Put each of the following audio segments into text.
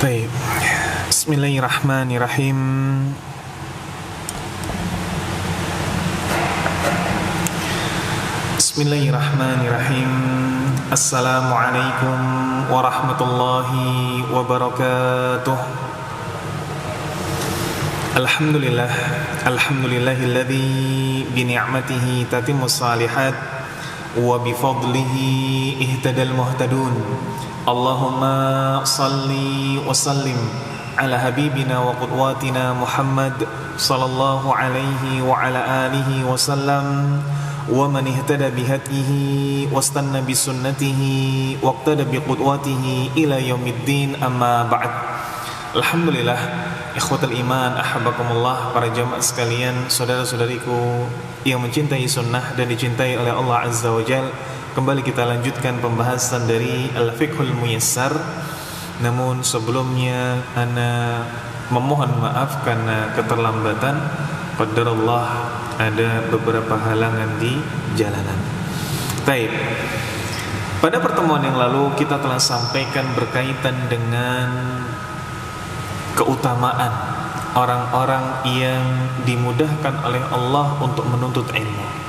Baik. Bismillahirrahmanirrahim. Bismillahirrahmanirrahim. Assalamualaikum warahmatullahi wabarakatuh. Alhamdulillah. Alhamdulillahilladzi bi ni'matihi tatimmus shalihat wa bi fadlihi ihtadal muhtadun. Allahumma salli wa sallim ala habibina wa qudwatina Muhammad sallallahu alaihi wa ala alihi wa sallam wa man ihtada bihadihi wastanna bisunnatihi waqtada biqudwatihi ila yaumiddin, amma ba'd. Alhamdulillah, ikhwatal iman, ahabbakumullah, para jamaah sekalian, saudara-saudariku yang mencintai sunnah dan dicintai oleh Allah Azza wa Jalla. Kembali kita lanjutkan pembahasan dari Al-Fiqhul Muyassar. Namun sebelumnya ana memohon maaf karena keterlambatan. Qadarullah, ada beberapa halangan di jalanan. Baik. Pada pertemuan yang lalu kita telah sampaikan berkaitan dengan keutamaan orang-orang yang dimudahkan oleh Allah untuk menuntut ilmu.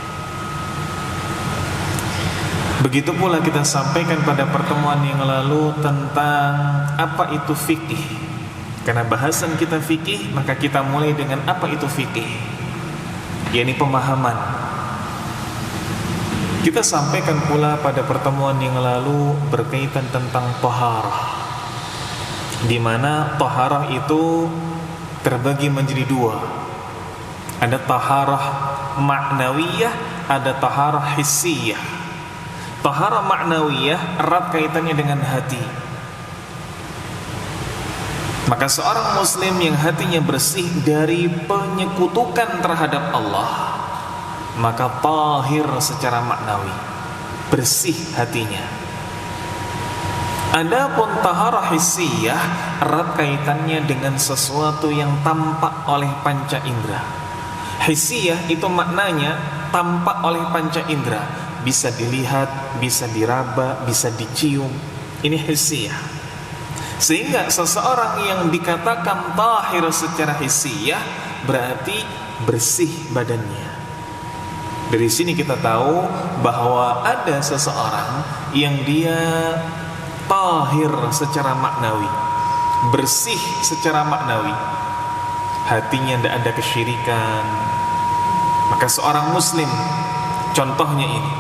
Begitu pula kita sampaikan pada pertemuan yang lalu tentang apa itu fikih. Karena bahasan kita fikih, maka kita mulai dengan apa itu fikih, yakni pemahaman. Kita sampaikan pula pada pertemuan yang lalu berkaitan tentang taharah, di mana taharah itu terbagi menjadi dua. Ada taharah ma'nawiyah, ada taharah hissiyah. Taharah ma'nawiyah erat kaitannya dengan hati. Maka seorang muslim yang hatinya bersih dari penyekutukan terhadap Allah, maka tahir secara maknawi, bersih hatinya. Adapun taharah hissiyah erat kaitannya dengan sesuatu yang tampak oleh panca indera. Hissiyah itu maknanya tampak oleh panca indera, bisa dilihat, bisa diraba, bisa dicium. Ini hissiyah. Sehingga seseorang yang dikatakan tahir secara hissiyah berarti bersih badannya. Dari sini kita tahu bahwa ada seseorang yang dia tahir secara maknawi, bersih secara maknawi, hatinya tidak ada kesyirikan. Maka seorang muslim, contohnya ini,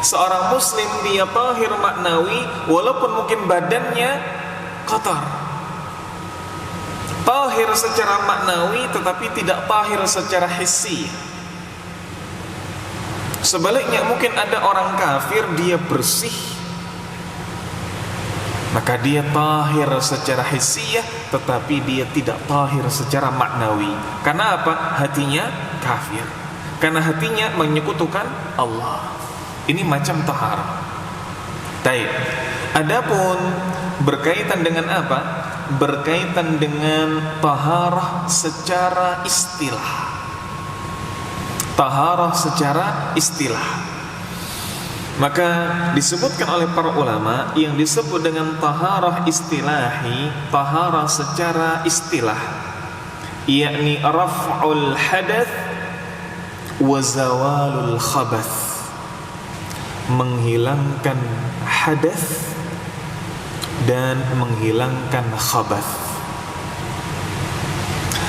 seorang muslim dia tahir maknawi walaupun mungkin badannya kotor. Tahir secara maknawi tetapi tidak tahir secara hissi. Sebaliknya mungkin ada orang kafir dia bersih, maka dia tahir secara hissiyah tetapi dia tidak tahir secara maknawi. Karena apa? Hatinya kafir. Karena hatinya menyekutukan Allah. Ini macam taharah. Baik. Adapun berkaitan dengan apa? Berkaitan dengan taharah secara istilah. Taharah secara istilah. Maka disebutkan oleh para ulama yang disebut dengan taharah istilahi, taharah secara istilah, yakni raf'ul hadath wa zawalul khabath, menghilangkan hadas dan menghilangkan khabath.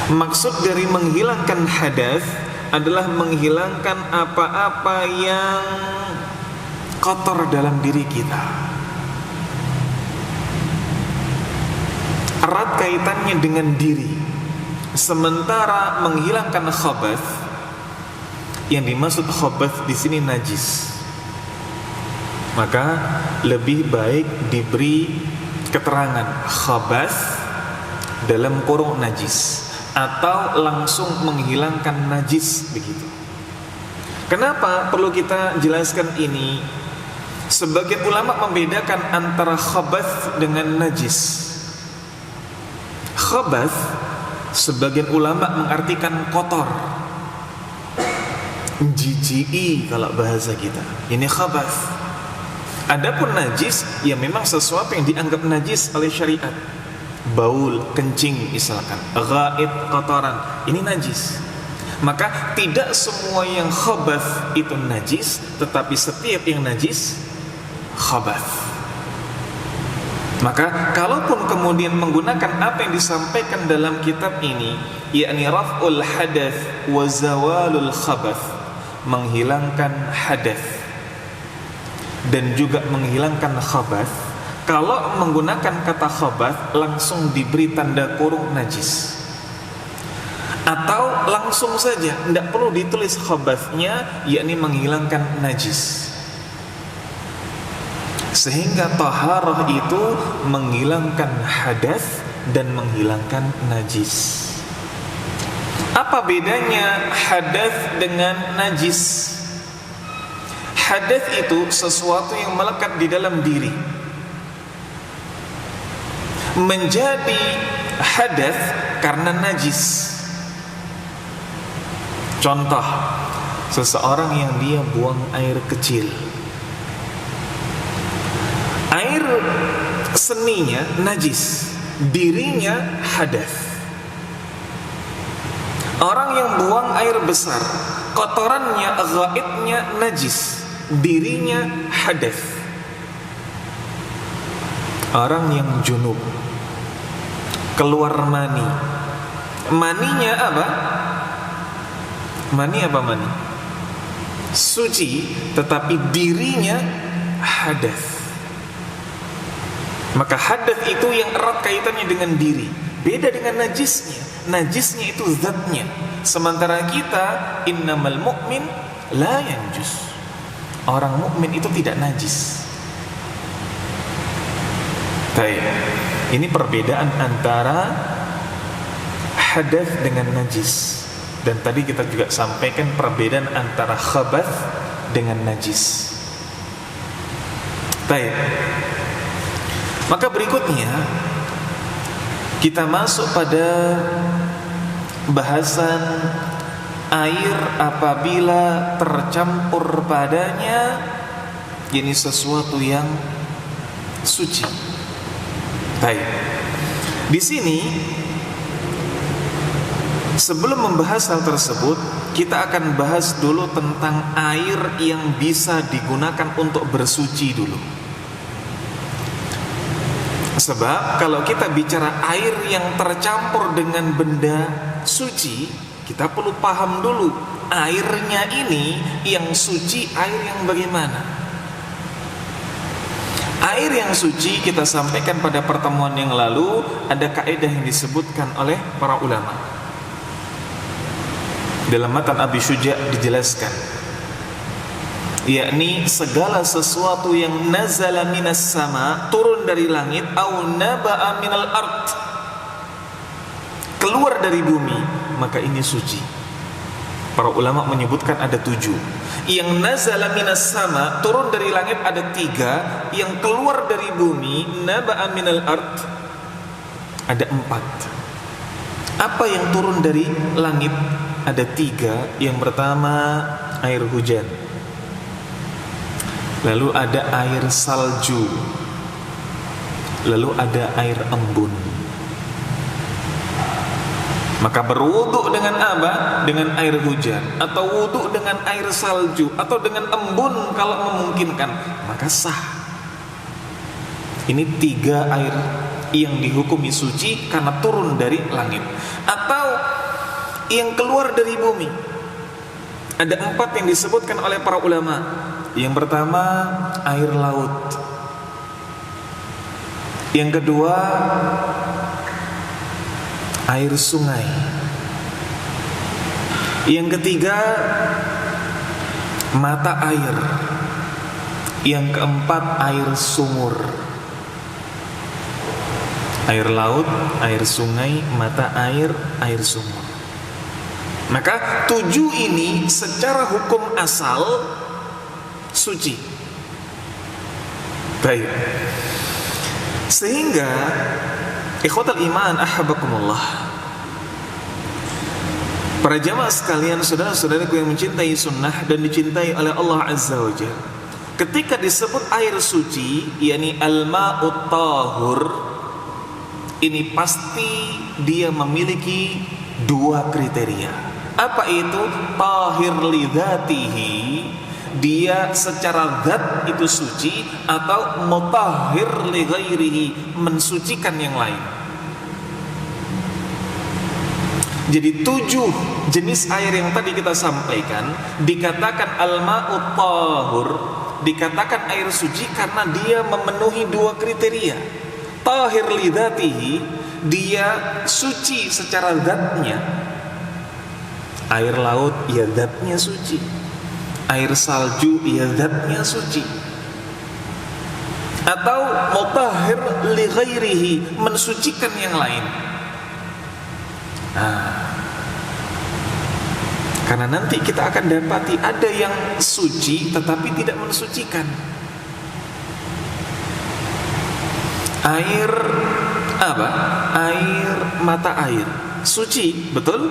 Maksud dari menghilangkan hadas adalah menghilangkan apa-apa yang kotor dalam diri kita. Erat kaitannya dengan diri. Sementara menghilangkan khabath, yang dimaksud khabath di sini najis. Maka lebih baik diberi keterangan khabath dalam kurung najis, atau langsung menghilangkan najis begitu. Kenapa perlu kita jelaskan ini? Sebagian ulama membedakan antara khabath dengan najis. Khabath sebagian ulama mengartikan kotor, jijik kalau bahasa kita. Ini khabath. Adapun najis, ya memang sesuatu yang dianggap najis oleh syariat. baul, kencing misalkan, ghaid, kotoran, ini najis. Maka tidak semua yang khabath itu najis, tetapi setiap yang najis khabath. Maka kalaupun kemudian menggunakan apa yang disampaikan dalam kitab ini, yakni raf'ul hadath wa zawalul khabath, menghilangkan hadath dan juga menghilangkan khabath, kalau menggunakan kata khabath langsung diberi tanda kurung najis, atau langsung saja tidak perlu ditulis khabathnya, yakni menghilangkan najis. Sehingga taharah itu menghilangkan hadas dan menghilangkan najis. Apa bedanya hadas dengan najis? Hadas itu sesuatu yang melekat di dalam diri. Menjadi hadas karena najis. Contoh, seseorang yang dia buang air kecil, air seninya najis, dirinya hadas. Orang yang buang air besar, kotorannya, ghaidnya najis, dirinya hadas. Orang yang junub, keluar mani, maninya apa? Mani apa mani? Suci, tetapi dirinya hadas. Maka hadas itu yang erat kaitannya dengan diri, beda dengan najisnya. Najisnya itu zatnya. Sementara kita, innamal mu'min la yanjus. Orang mukmin itu tidak najis. Baik. Ini perbedaan antara hadas dengan najis. Dan tadi kita juga sampaikan perbedaan antara khabath dengan najis. Baik. Maka berikutnya kita masuk pada bahasan air apabila tercampur padanya ini sesuatu yang suci. Baik. Di sini sebelum membahas hal tersebut, kita akan bahas dulu tentang air yang bisa digunakan untuk bersuci dulu. Sebab kalau kita bicara air yang tercampur dengan benda suci, kita perlu paham dulu airnya ini yang suci, air yang bagaimana. Air yang suci kita sampaikan pada pertemuan yang lalu, ada kaidah yang disebutkan oleh para ulama. Dalam matan Abi Syuja dijelaskan, yakni segala sesuatu yang nazala minas sama, turun dari langit, au naba'a minal ard, keluar dari bumi, maka ini suci. Para ulama menyebutkan ada 7. Yang nazala minas sama, turun dari langit, ada 3. Yang keluar dari bumi, naba'a minal ard, ada 4. Apa yang turun dari langit? Ada 3. Yang pertama air hujan, lalu ada air salju, lalu ada air embun. Maka berwudu dengan apa? Dengan air hujan, atau wudu dengan air salju, atau dengan embun kalau memungkinkan, maka sah. Ini 3 air yang dihukumi suci karena turun dari langit, atau yang keluar dari bumi. Ada 4 yang disebutkan oleh para ulama. Yang pertama air laut, yang kedua air sungai, yang ketiga mata air, yang keempat air sumur. Air laut, air sungai, mata air, air sumur. Maka 7 ini secara hukum asal suci. Baik. Sehingga ikhwatal iman ahabbakumullah, para jamaah sekalian, saudara-saudaraku yang mencintai sunnah dan dicintai oleh Allah Azza wa Jalla, ketika disebut air suci, yakni al-ma'ut tahur, ini pasti dia memiliki dua kriteria. Apa itu? Tahir li dzatihi, dia secara zat itu suci, atau mutahhir li ghairihi, mensucikan yang lain. Jadi 7 jenis air yang tadi kita sampaikan dikatakan al-ma'ut tahur, dikatakan air suci karena dia memenuhi dua kriteria. Tahir li dzatihi, dia suci secara zatnya. Air laut ya zatnya suci, air salju ya zatnya suci. Atau mutahhir li ghairihi, mensucikan yang lain. Karena nanti kita akan dapati ada yang suci tetapi tidak mensucikan. Air apa? Air mata air suci, betul?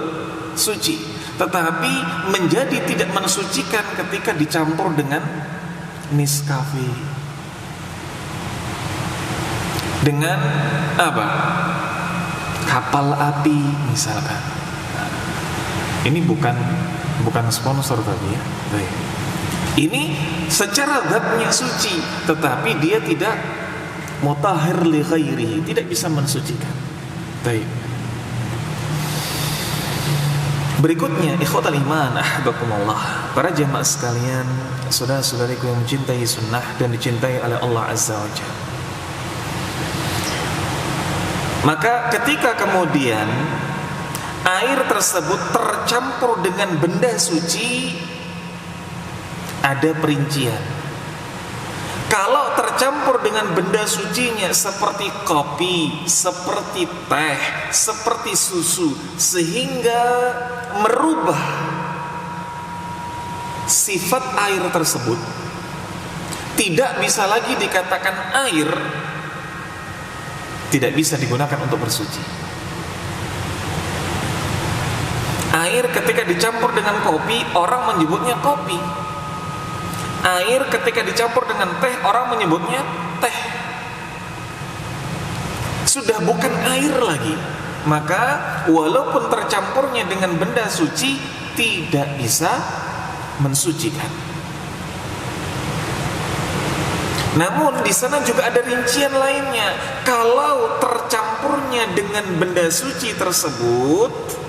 Suci. Tetapi menjadi tidak mensucikan ketika dicampur dengan Nescafe, dengan apa? Kapal api misalkan. Nah, ini bukan sponsor tadi ya. Baik. Ini secara zatnya suci, tetapi dia tidak mutahhir li ghairihi, tidak bisa mensucikan. Baik. Berikutnya, ikhwatal iman, ahbakumullah, para jemaah sekalian, saudara-saudariku yang mencintai sunnah dan dicintai oleh Allah Azza wa Jalla. Maka ketika kemudian air tersebut tercampur dengan benda suci, ada perincian. Kalau tercampur dengan benda sucinya seperti kopi, seperti teh, seperti susu, sehingga merubah sifat air tersebut, tidak bisa lagi dikatakan air, tidak bisa digunakan untuk bersuci. Air ketika dicampur dengan kopi, orang menyebutnya kopi. Air ketika dicampur dengan teh, orang menyebutnya teh. Sudah bukan air lagi. Maka walaupun tercampurnya dengan benda suci, tidak bisa mensucikan. Namun di sana juga ada rincian lainnya. Kalau tercampurnya dengan benda suci tersebut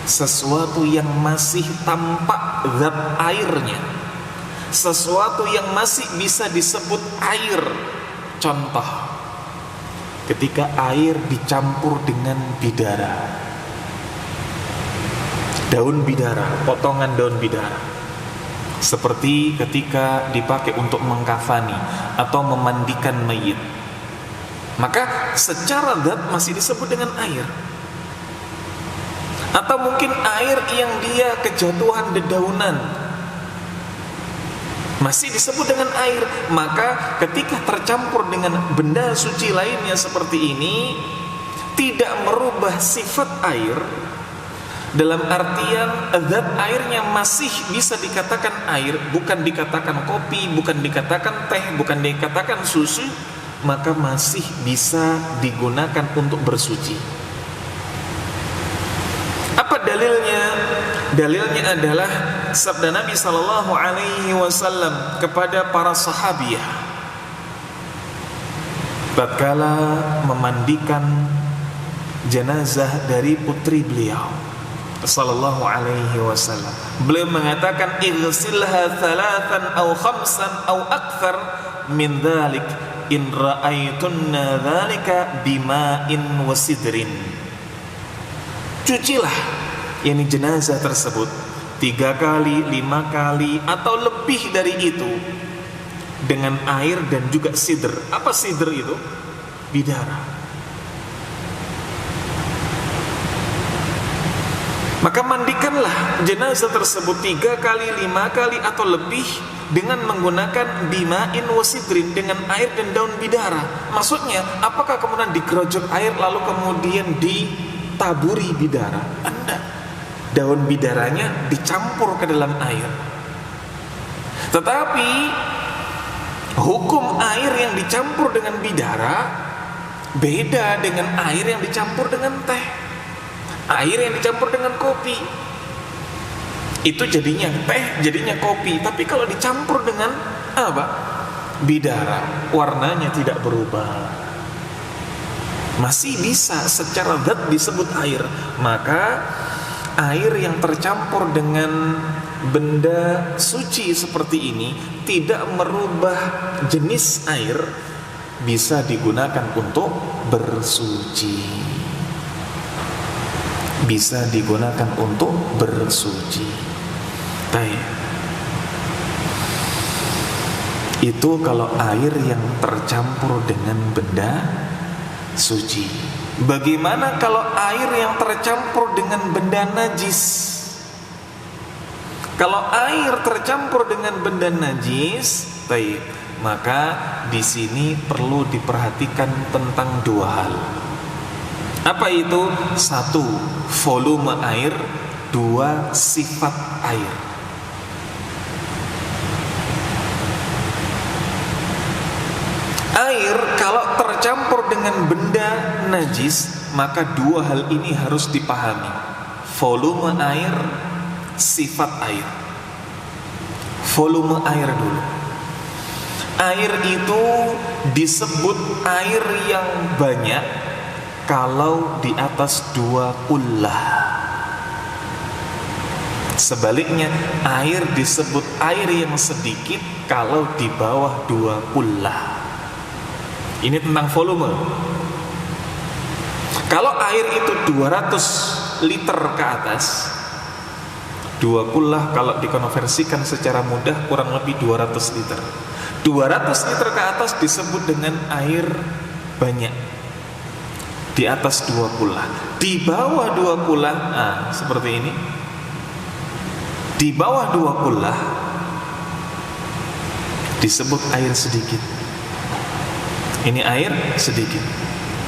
sesuatu yang masih tampak zat airnya, sesuatu yang masih bisa disebut air. Contoh, ketika air dicampur dengan bidara, daun bidara, potongan daun bidara, seperti ketika dipakai untuk mengkafani atau memandikan mayit, maka secara zat masih disebut dengan air. Atau mungkin air yang dia kejatuhan dedaunan, masih disebut dengan air. Maka ketika tercampur dengan benda suci lainnya seperti ini, tidak merubah sifat air, dalam artian zat airnya masih bisa dikatakan air, bukan dikatakan kopi, bukan dikatakan teh, bukan dikatakan susu, maka masih bisa digunakan untuk bersuci. Apa dalilnya? Dalilnya adalah sabda Nabi sallallahu alaihi wasallam kepada para sahabiah tatkala memandikan jenazah dari putri beliau sallallahu alaihi wasallam. Beliau mengatakan ighsilha thalathan aw khamsan aw akthar min dhalik in ra'aytunna dhalika bima'in wa sidrin. Cucilah yakni jenazah tersebut 3 kali, 5 kali atau lebih dari itu dengan air dan juga sidr. Apa sidr itu? Bidara. Maka mandikanlah jenazah tersebut 3 kali, 5 kali atau lebih dengan menggunakan bima'in wasidrin, dengan air dan daun bidara. Maksudnya, apakah kemudian digerojok air lalu kemudian ditaburi bidara? Anda, daun bidaranya dicampur ke dalam air. Tetapi hukum air yang dicampur dengan bidara Beda dengan air yang dicampur dengan teh, air yang dicampur dengan kopi. Itu jadinya teh, jadinya kopi. Tapi kalau dicampur dengan apa? Bidara, warnanya tidak berubah, masih bisa secara zat disebut air. Maka air yang tercampur dengan benda suci seperti ini tidak merubah jenis air, bisa digunakan untuk bersuci, bisa digunakan untuk bersuci. Baik. Itu kalau air yang tercampur dengan benda suci. Bagaimana kalau air yang tercampur dengan benda najis? Kalau air tercampur dengan benda najis, baik, maka di sini perlu diperhatikan tentang dua hal. Apa itu? Satu, volume air. Dua, sifat air. Air kalau tercampur dengan benda najis, maka dua hal ini harus dipahami. Volume air, sifat air. Volume air dulu. Air itu disebut air yang banyak kalau di atas 2 kullah. Sebaliknya, air disebut air yang sedikit kalau di bawah 2 kullah. Ini tentang volume. Kalau air itu 200 liter ke atas, 2 kullah kalau dikonversikan secara mudah kurang lebih 200 liter. 200 liter ke atas disebut dengan air banyak. Di atas 2 kullah. Di bawah 2 kullah, seperti ini. Di bawah 2 kullah disebut air sedikit. Ini air sedikit.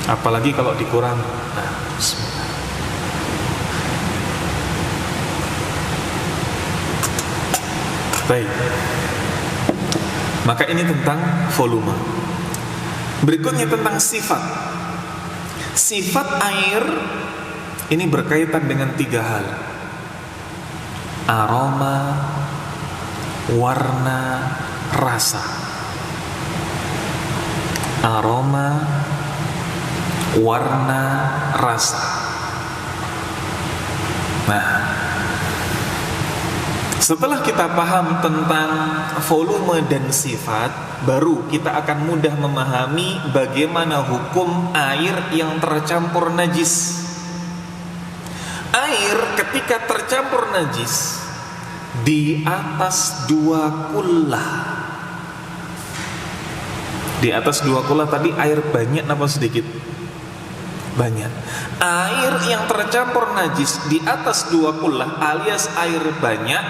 Apalagi kalau dikurang. Bismillah. Baik. Maka ini tentang volume. Berikutnya tentang sifat. Sifat air ini berkaitan dengan 3 hal. Aroma, warna, rasa. Aroma, warna, rasa. Nah, setelah kita paham tentang volume dan sifat, baru kita akan mudah memahami bagaimana hukum air yang tercampur najis. Air ketika tercampur najis di atas 2 kullah. Di atas 2 kullah tadi air banyak apa sedikit? Banyak. Air yang tercampur najis di atas 2 kullah alias air banyak,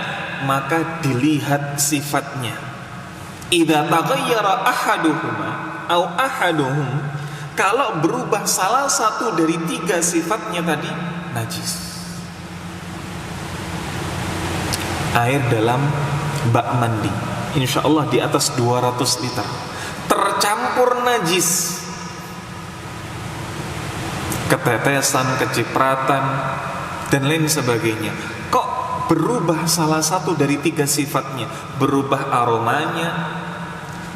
maka dilihat sifatnya. Idza taghayyara ahaduhuma au ahaduhum, kalau berubah salah satu dari 3 sifatnya tadi, najis. Air dalam bak mandi, insya Allah di atas 200 liter, tercampur najis, ketetesan, kecipratan, dan lain sebagainya. Kok berubah salah satu dari 3 sifatnya? Berubah aromanya,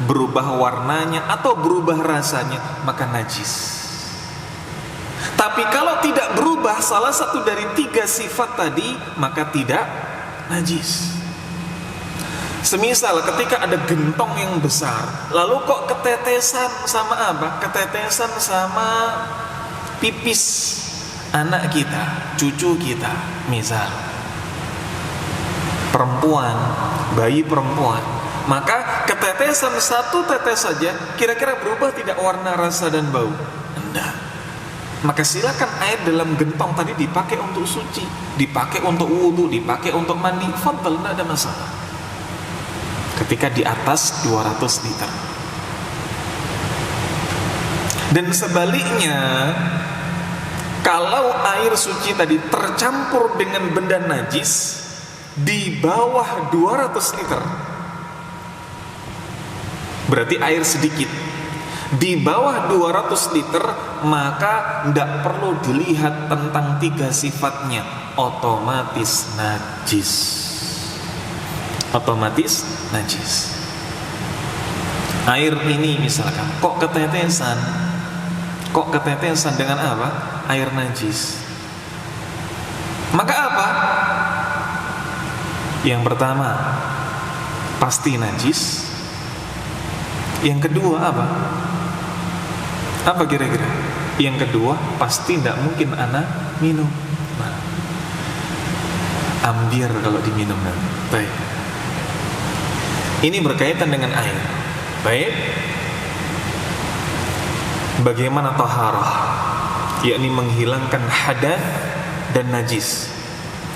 berubah warnanya, atau berubah rasanya, maka najis. Tapi kalau tidak berubah salah satu dari 3 sifat tadi, maka tidak najis. Semisal ketika ada gentong yang besar, lalu kok ketetesan sama apa? Ketetesan sama pipis anak kita, cucu kita, misal perempuan, bayi perempuan, maka ketetesan 1 tetes saja kira-kira berubah tidak warna, rasa, dan bau? Enggak. Maka silakan air dalam gentong tadi dipakai untuk suci, dipakai untuk wudu, dipakai untuk mandi, fadhal, tidak ada masalah. Ketika di atas 200 liter. Dan sebaliknya, kalau air suci tadi tercampur dengan benda najis di bawah 200 liter, berarti air sedikit. Di bawah 200 liter maka tidak perlu dilihat tentang 3 sifatnya, otomatis najis. Otomatis najis. Air ini misalkan kok ketetesan dengan apa? Air najis. Maka apa? Yang pertama pasti najis. Yang kedua apa? Apa kira-kira? Yang kedua pasti tidak mungkin anak minum. Nah, ambiar kalau diminum nanti. Baik. Ini berkaitan dengan air. Baik. Bagaimana taharah? Yakni menghilangkan hadas dan najis.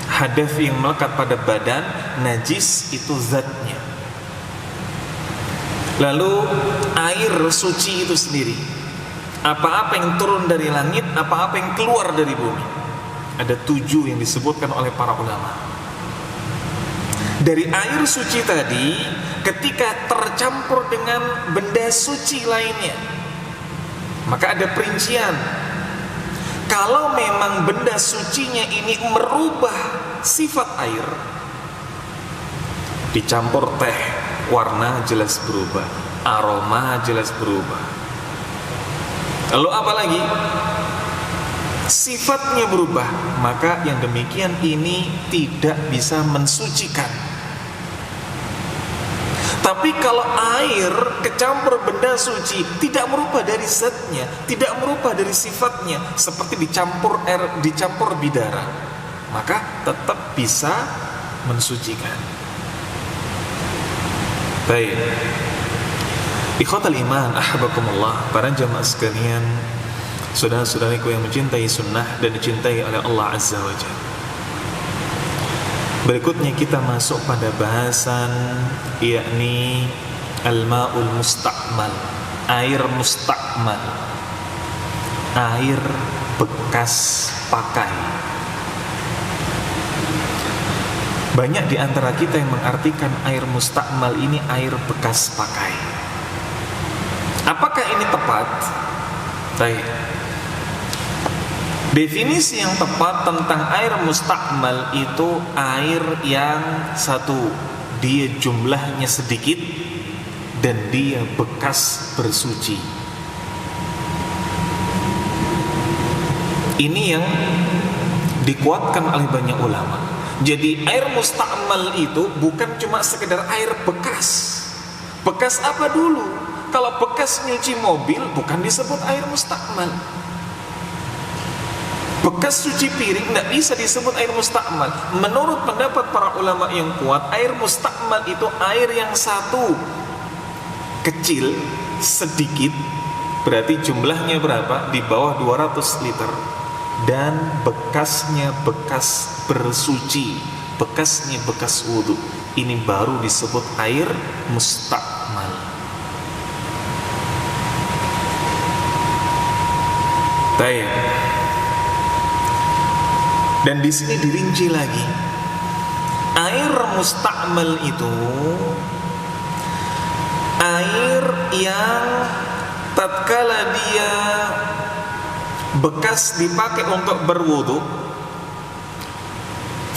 Hadas yang melekat pada badan, najis itu zatnya. Lalu air suci itu sendiri, apa-apa yang turun dari langit, apa-apa yang keluar dari bumi. Ada 7 yang disebutkan oleh para ulama. Dari air suci tadi, ketika tercampur dengan benda suci lainnya, maka ada perincian. Kalau memang benda sucinya ini merubah sifat air, dicampur teh, warna jelas berubah, aroma jelas berubah. Lalu apa lagi? Sifatnya berubah, maka yang demikian ini tidak bisa mensucikan. Tapi kalau air kecampur benda suci, tidak merubah dari zatnya, tidak merubah dari sifatnya, seperti dicampur bidara, maka tetap bisa mensucikan. Baik. Ikhwatal iman, ahbakumullah, para jamaah sekalian, saudara-saudariku yang mencintai sunnah dan dicintai oleh Allah Azza wa Jalla. Berikutnya kita masuk pada bahasan, yakni al-ma'ul musta'mal, air musta'mal, air bekas pakai. Banyak di antara kita yang mengartikan air musta'mal ini air bekas pakai. Apakah ini tepat? Baik. Definisi yang tepat tentang air musta'mal itu air yang satu, dia jumlahnya sedikit dan dia bekas bersuci. Ini yang dikuatkan oleh banyak ulama. Jadi air musta'mal itu bukan cuma sekedar air bekas. Bekas apa dulu? Kalau bekas nyuci mobil bukan disebut air musta'mal. Bekas cuci piring tidak bisa disebut air musta'mal. Menurut pendapat para ulama yang kuat, air musta'mal itu air yang satu, kecil, sedikit, berarti jumlahnya berapa? Di bawah 200 liter. Dan bekasnya bekas bersuci, bekasnya bekas wudhu. Ini baru disebut air musta'mal. Baik. Dan di sini dirinci lagi. Air musta'mal itu air yang tatkala dia bekas dipakai untuk berwudu,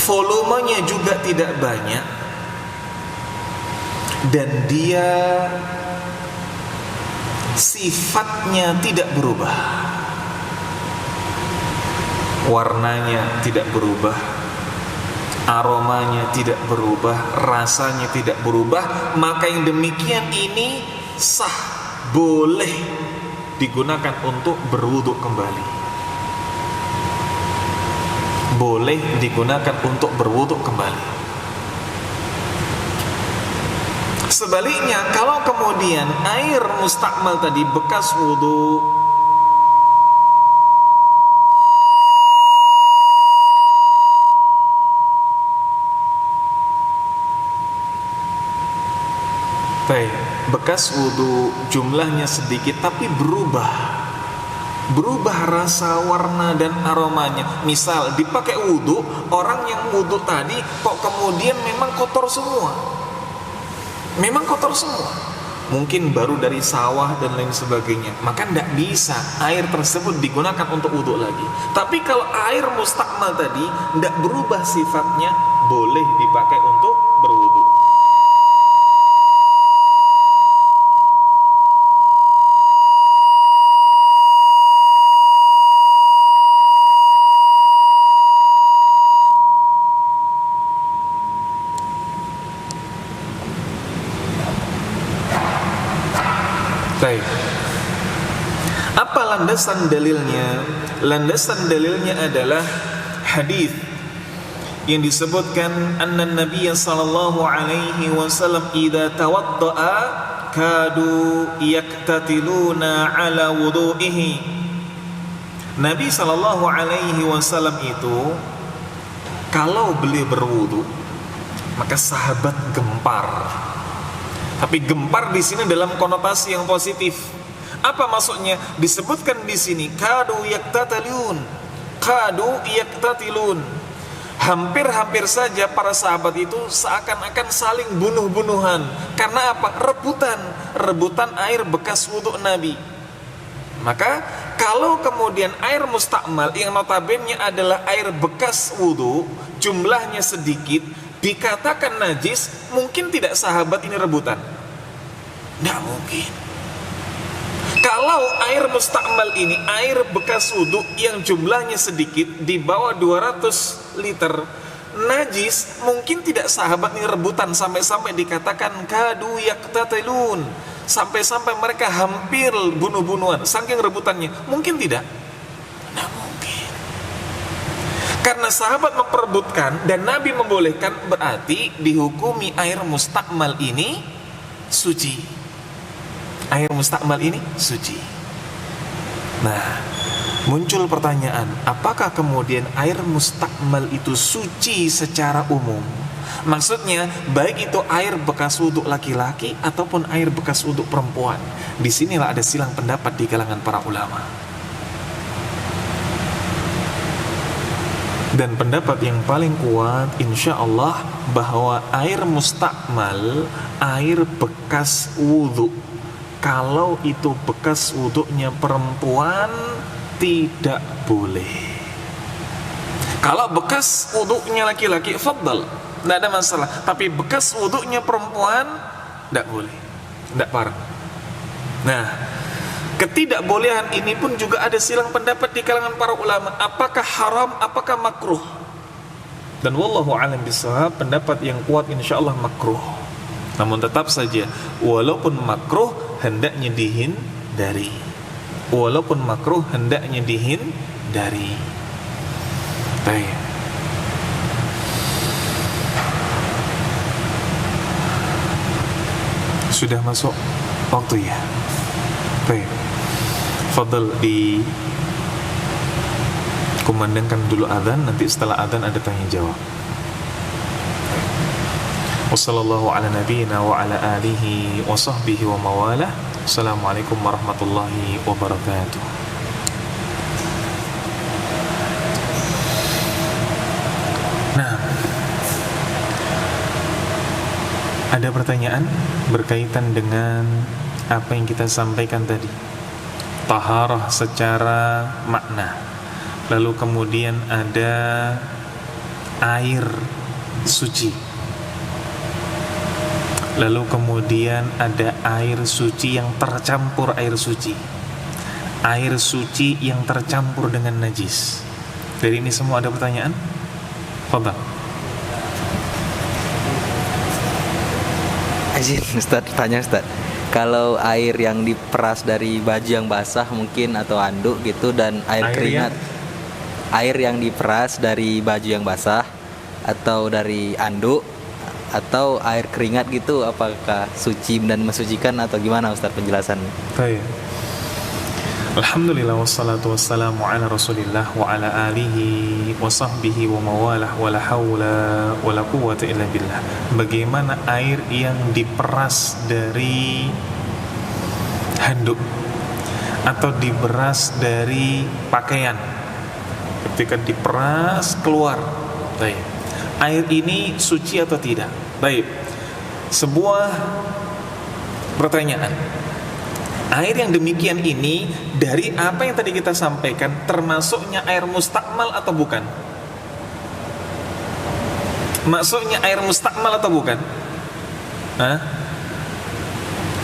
volumenya juga tidak banyak, dan dia sifatnya tidak berubah. Warnanya tidak berubah, aromanya tidak berubah, rasanya tidak berubah, maka yang demikian ini sah, boleh digunakan untuk berwudu kembali. Boleh digunakan untuk berwudu kembali. Sebaliknya, kalau kemudian air musta'mal tadi bekas wudu, baik, bekas wudu jumlahnya sedikit tapi berubah rasa, warna dan aromanya. Misal dipakai wudu, orang yang wudu tadi kok kemudian memang kotor semua. mungkin baru dari sawah dan lain sebagainya, maka tidak bisa air tersebut digunakan untuk wudhu lagi. Tapi kalau air mustakmal tadi tidak berubah sifatnya, boleh dipakai untuk berwudhu. Baik. Apa landasan dalilnya? Landasan dalilnya adalah hadis yang disebutkan anna Nabi sallallahu alaihi wasallam idza tawaddaa kadu yaktatiluna ala wudu'ihi. Nabi sallallahu alaihi wasallam itu kalau beliau berwudu maka sahabat gempar. Tapi gempar di sini dalam konotasi yang positif. Apa maksudnya? Disebutkan di sini kadu yaktatilun. Kadu yaktatilun. Hampir-hampir saja para sahabat itu seakan-akan saling bunuh-bunuhan. Karena apa? Rebutan air bekas wudhu Nabi. Maka kalau kemudian air mustakmal yang notabene adalah air bekas wudhu, jumlahnya sedikit, dikatakan najis, mungkin tidak sahabat ini rebutan? Tidak mungkin. Kalau air mustakmal ini, air bekas wudhu yang jumlahnya sedikit, di bawah 200 liter, najis, mungkin tidak sahabat ini rebutan sampai-sampai dikatakan kadu yaktatilun, sampai-sampai mereka hampir bunuh-bunuhan saking rebutannya. Mungkin tidak. Tidak mungkin. Karena sahabat memperebutkan dan Nabi membolehkan, berarti dihukumi air mustakmal ini suci. Air mustakmal ini suci. Nah, muncul pertanyaan, apakah kemudian air mustakmal itu suci secara umum? Maksudnya, baik itu air bekas wudhu laki-laki ataupun air bekas wudhu perempuan. Disinilah ada silang pendapat di kalangan para ulama. Dan pendapat yang paling kuat insya Allah bahwa air mustakmal, air bekas wudhu, kalau itu bekas wudhunya perempuan tidak boleh. Kalau bekas wudhunya laki-laki, fadal, tidak ada masalah. Tapi bekas wudhunya perempuan tidak boleh, tidak parah. Nah, ketidakbolehan ini pun juga ada silang pendapat di kalangan para ulama. Apakah haram, apakah makruh? Dan wallahu a'lam bishawab, pendapat yang kuat insyaallah makruh. Namun tetap saja, walaupun makruh hendaknya dihindari. Walaupun makruh hendaknya dihindari. Baik. Sudah masuk waktu ya. Baik. Fadal dikumandangkan dulu adzan, nanti setelah adzan ada tanya jawab. Wassallallahu ala nabiyyina wa ala alihi wa sahbihi wa mawalah. Assalamualaikum warahmatullahi wabarakatuh. Nah, ada pertanyaan berkaitan dengan apa yang kita sampaikan tadi, taharah secara makna. Lalu kemudian ada air suci. Lalu kemudian ada air suci yang tercampur air suci. Air suci yang tercampur dengan najis. Dari ini semua ada pertanyaan? Fadhal. Izin Ustaz, tanya Ustaz. Kalau air yang diperas dari baju yang basah mungkin atau anduk gitu, dan air keringat, air yang diperas dari baju yang basah atau dari anduk atau air keringat gitu, apakah suci dan mensucikan atau gimana Ustaz penjelasannya? Baik. Alhamdulillah wassalatu wassalamu ala Rasulillah wa ala alihi wa sahbihi wa mawalah wa la hawla wa la quwwata illa billah. Bagaimana air yang diperas dari handuk atau diperas dari pakaian, ketika diperas keluar, baik, air ini suci atau tidak? Baik, sebuah Pertanyaan, air yang demikian ini dari apa yang tadi kita sampaikan termasuknya air mustakmal atau bukan? Maksudnya air mustakmal atau bukan? Hah?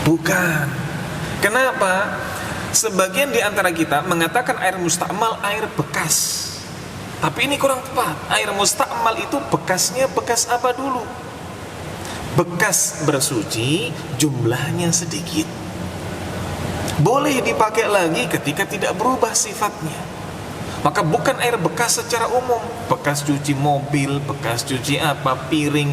Bukan. Kenapa? Sebagian di antara kita mengatakan air mustakmal air bekas. Tapi ini kurang tepat. Air mustakmal itu bekasnya bekas apa dulu? Bekas bersuci, jumlahnya sedikit. Boleh dipakai lagi ketika tidak berubah sifatnya. Maka bukan air bekas secara umum, bekas cuci mobil, bekas cuci piring.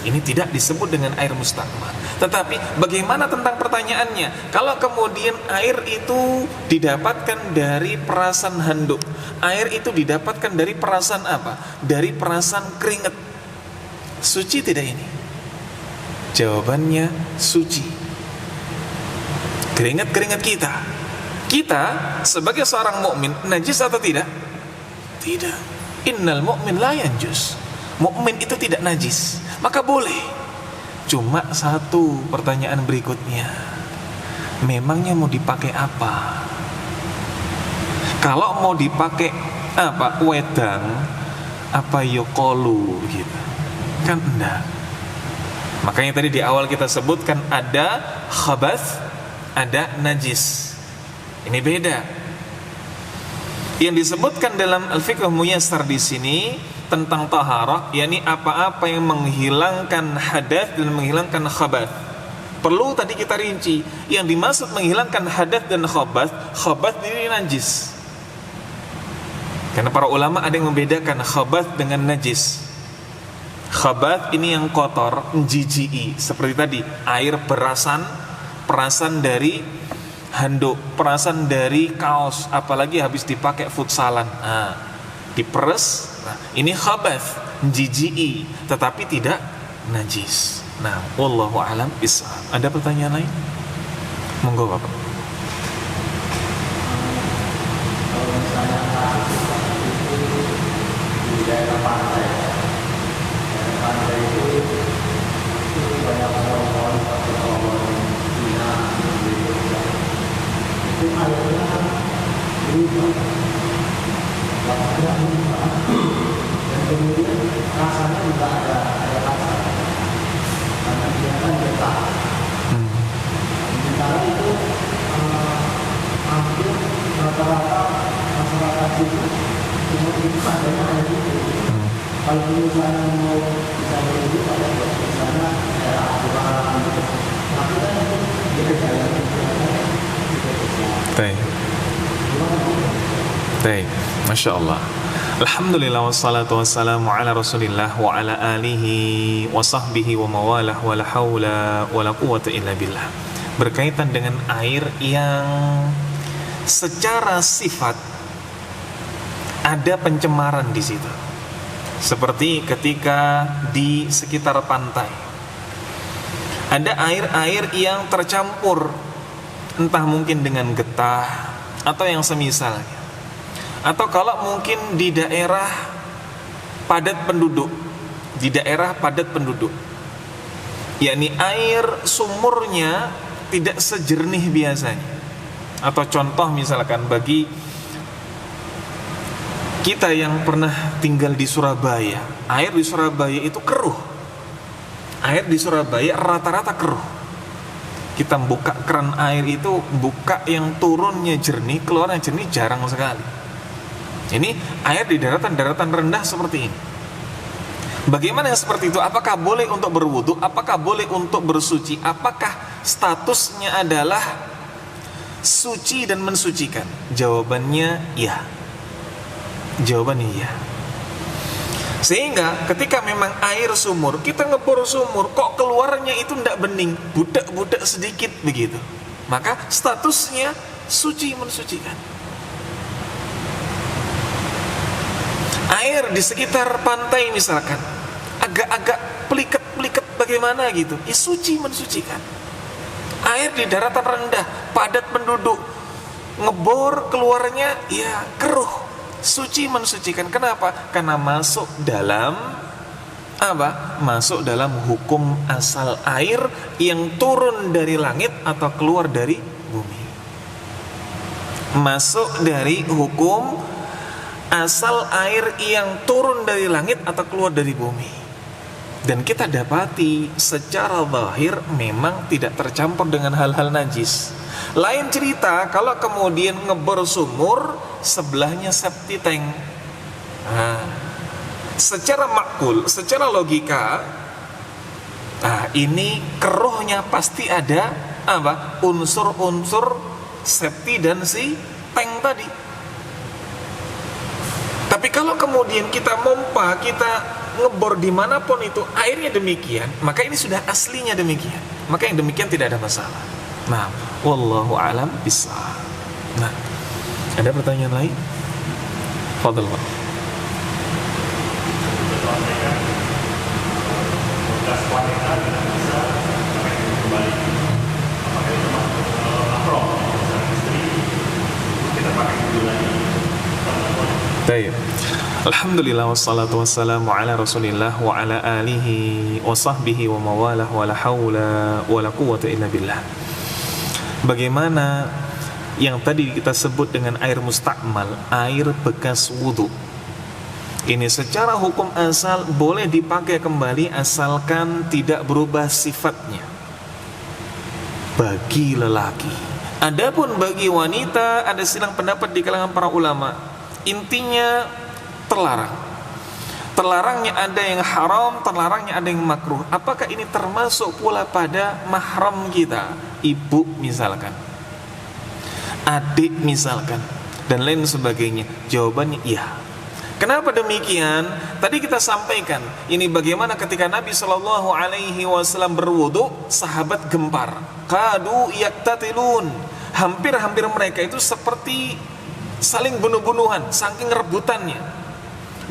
Ini tidak disebut dengan air mustakmal. Tetapi bagaimana tentang pertanyaannya? Kalau kemudian air itu didapatkan dari perasan handuk, air itu didapatkan dari perasan apa? Dari perasan keringat. Suci tidak ini? Jawabannya suci. Keringat-keringat kita sebagai seorang mukmin najis atau tidak? Tidak. Innal mu'min la yanjus. Mukmin itu tidak najis. Maka boleh. Cuma satu pertanyaan berikutnya. Memangnya mau dipakai apa? Kalau mau dipakai apa? Wedang apa yokolu gitu. Kan enggak. Makanya tadi di awal kita sebutkan ada khabath, ada najis. Ini beda. Yang disebutkan dalam Al-Fiqh Muyassar di sini tentang taharah, yakni apa-apa yang menghilangkan hadas dan menghilangkan khabath. Perlu tadi kita rinci, yang dimaksud menghilangkan hadas dan khabath ini najis. Karena para ulama ada yang membedakan khabath dengan najis. Khabath ini yang kotor, menjijiki, seperti tadi air perasan dari handuk, perasan dari kaos, apalagi habis dipakai futsalan, diperes. Ini khabath, menjijiki, tetapi tidak najis. Nah, wallahu a'lam bishawab. Ada pertanyaan lain? Monggo Bapak. Kalau misalnya di daerah pantai itu banyak pohon-pohon seperti pohon Cina, itu airnya berubah, warnanya berubah, dan kemudian rasanya juga ada rasa, karena dia kan getah. Sementara itu hampir rata-rata masyarakat itu cuma itu adanya air itu. Kalau misalnya mau bisa berwudu pada misalnya daerah Aburan gitu, tapi kan itu dia jalan Baik, Masya Allah. Alhamdulillah wassalatu wassalamu ala rasulillah wa ala alihi wa sahbihi wa mawalah wa la hawla wa la quwata illa billah. Berkaitan dengan air yang secara sifat ada pencemaran di situ. Seperti ketika di sekitar pantai ada air-air yang tercampur, entah mungkin dengan getah atau yang semisalnya, atau kalau mungkin di daerah padat penduduk, yakni air sumurnya tidak sejernih biasanya. Atau contoh misalkan bagi kita yang pernah tinggal di Surabaya, air di Surabaya itu keruh. Air di Surabaya rata-rata keruh. Kita buka keran air itu, buka yang turunnya jernih, keluarnya jernih jarang sekali. Ini air di daratan-daratan rendah seperti ini. Bagaimana yang seperti itu? Apakah boleh untuk berwudu? Apakah boleh untuk bersuci? Apakah statusnya adalah suci dan mensucikan? Jawabannya iya. Jawabannya iya. Sehingga ketika memang air sumur, kita ngebor sumur, kok keluarnya itu tidak bening, budak-budak sedikit begitu, maka statusnya suci mensucikan. Air di sekitar pantai misalkan agak-agak peliket-peliket bagaimana gitu, suci mensucikan. Air di daratan rendah, padat penduduk, ngebor keluarnya keruh, suci mensucikan. Kenapa? Karena masuk dalam masuk dalam hukum asal air yang turun dari langit atau keluar dari bumi. Masuk dari hukum asal air yang turun dari langit atau keluar dari bumi. Dan kita dapati secara zahir memang tidak tercampur dengan hal-hal najis. Lain cerita kalau kemudian ngebor sumur sebelahnya septic tank. Secara makul, secara logika, ini keruhnya pasti ada unsur-unsur septi dan si tank tadi. Tapi kalau kemudian kita mompa, kita ngebor dimanapun itu airnya demikian, maka ini sudah aslinya demikian. Maka yang demikian tidak ada masalah. Nah, wallahu alam bissawab. Nah, ada pertanyaan lain? Fadhil Pak. Baik. Alhamdulillah wassalatu wassalamu ala Rasulillah wa ala alihi wa sahbihi wa mawalah wa la haula wa la quwwata illa billah. Bagaimana yang tadi kita sebut dengan air mustakmal, air bekas wudu. Ini secara hukum asal boleh dipakai kembali asalkan tidak berubah sifatnya bagi lelaki. Adapun bagi wanita ada silang pendapat di kalangan para ulama. Intinya terlarang. Terlarangnya ada yang haram, terlarangnya ada yang makruh. Apakah ini termasuk pula pada mahram kita? Ibu misalkan, adik misalkan, dan lain sebagainya. Jawabannya iya. Kenapa demikian? Tadi kita sampaikan ini bagaimana ketika Nabi SAW berwudu, sahabat gempar. Kadu yaktatilun. Hampir-hampir mereka itu seperti saling bunuh-bunuhan, saking rebutannya.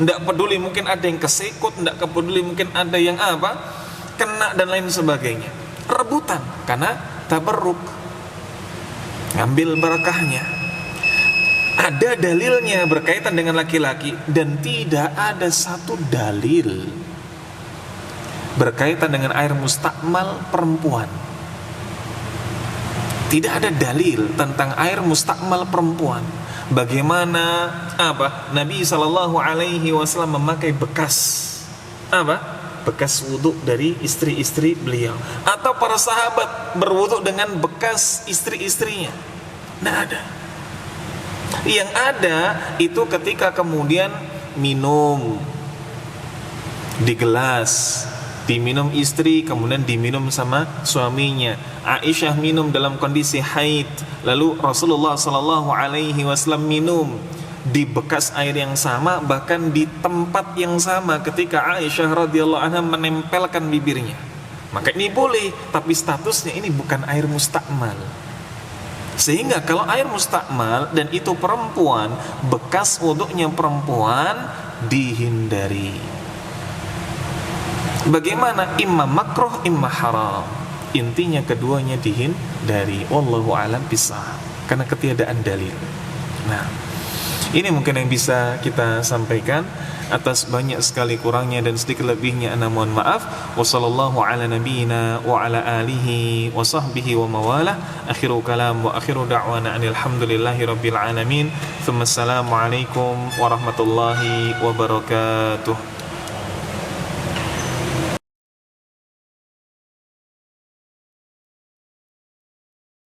Tidak peduli mungkin ada yang kesekut, tidak peduli mungkin ada yang kena dan lain sebagainya. Rebutan karena tabarruk, ngambil barakahnya. Ada dalilnya berkaitan dengan laki-laki dan tidak ada satu dalil berkaitan dengan air mustakmal perempuan. Tidak ada dalil tentang air mustakmal perempuan. Bagaimana Nabi SAW memakai bekas bekas wudhu dari istri-istri beliau, atau para sahabat berwudhu dengan bekas istri-istrinya. Tidak ada. Yang ada itu ketika kemudian minum di gelas, diminum istri, kemudian diminum sama suaminya. Aisyah minum dalam kondisi haid, lalu Rasulullah SAW minum di bekas air yang sama, bahkan di tempat yang sama ketika Aisyah radhiyallahu anha menempelkan bibirnya. Maka ini boleh, tapi statusnya ini bukan air mustakmal. Sehingga kalau air mustakmal dan itu perempuan, bekas wuduknya perempuan dihindari. Bagaimana? Imma makruh, imma haram. Intinya keduanya dihindari. Wallahu a'lam bishawab. Karena ketiadaan dalil. Nah, ini mungkin yang bisa kita sampaikan. Atas banyak sekali kurangnya dan sedikit lebihnya ana mohon maaf. Wassallallahu ala nabiyyina wa ala alihi wa sahbihi wa mawalah. Akhiru kalam wa akhiru da'wana anil hamdulillahi rabbil alamin. Thumma assalamu alaikum warahmatullahi wabarakatuh.